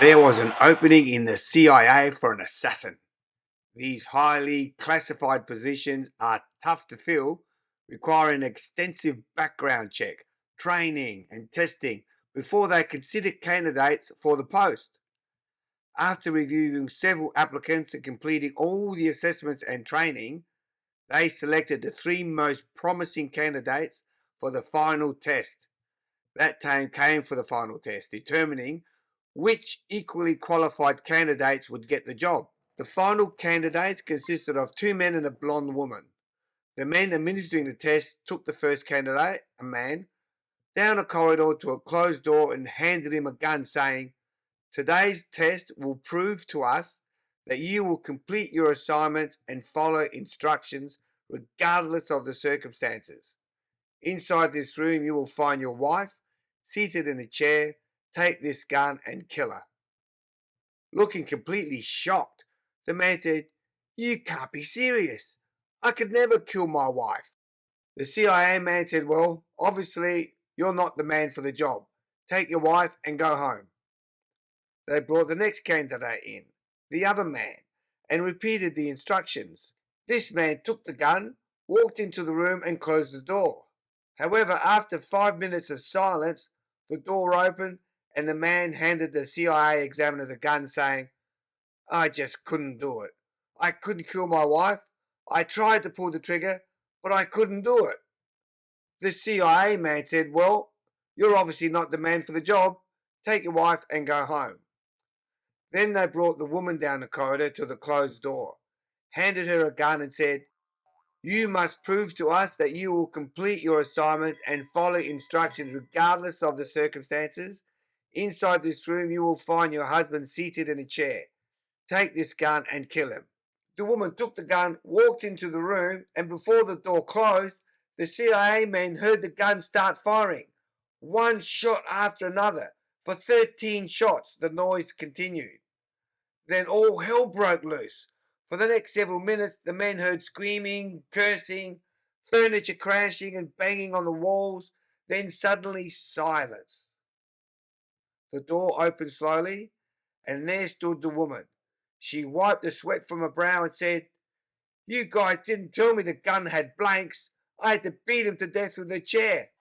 There was an opening in the CIA for an assassin. These highly classified positions are tough to fill, requiring extensive background check, training, and testing before they consider candidates for the post. After reviewing several applicants and completing all the assessments and training, they selected the three most promising candidates for the final test. That time came for the final test, determining which equally qualified candidates would get the job. The final candidates consisted of two men and a blonde woman. The men administering the test took the first candidate, a man, down a corridor to a closed door and handed him a gun, saying, "Today's test will prove to us that you will complete your assignments and follow instructions regardless of the circumstances. Inside this room, you will find your wife seated in a chair. Take this gun and kill her." Looking completely shocked, the man said, "You can't be serious. I could never kill my wife." The CIA man said, "Well, obviously, you're not the man for the job. Take your wife and go home." They brought the next candidate in, the other man, and repeated the instructions. This man took the gun, walked into the room, and closed the door. However, after 5 minutes of silence, the door opened and the man handed the CIA examiner the gun, saying, "I just couldn't do it. I couldn't kill my wife. I tried to pull the trigger, but I couldn't do it." The CIA man said, "Well, you're obviously not the man for the job. Take your wife and go home." Then they brought the woman down the corridor to the closed door, handed her a gun, and said, "You must prove to us that you will complete your assignment and follow instructions regardless of the circumstances. Inside this room, you will find your husband seated in a chair. Take this gun and kill him." The woman took the gun, walked into the room, and before the door closed, the CIA men heard the gun start firing, one shot after another. For 13 shots, the noise continued. Then all hell broke loose. For the next several minutes, the men heard screaming, cursing, furniture crashing and banging on the walls. Then suddenly silence. The door opened slowly, and there stood the woman. She wiped the sweat from her brow and said, "You guys didn't tell me the gun had blanks. I had to beat him to death with a chair."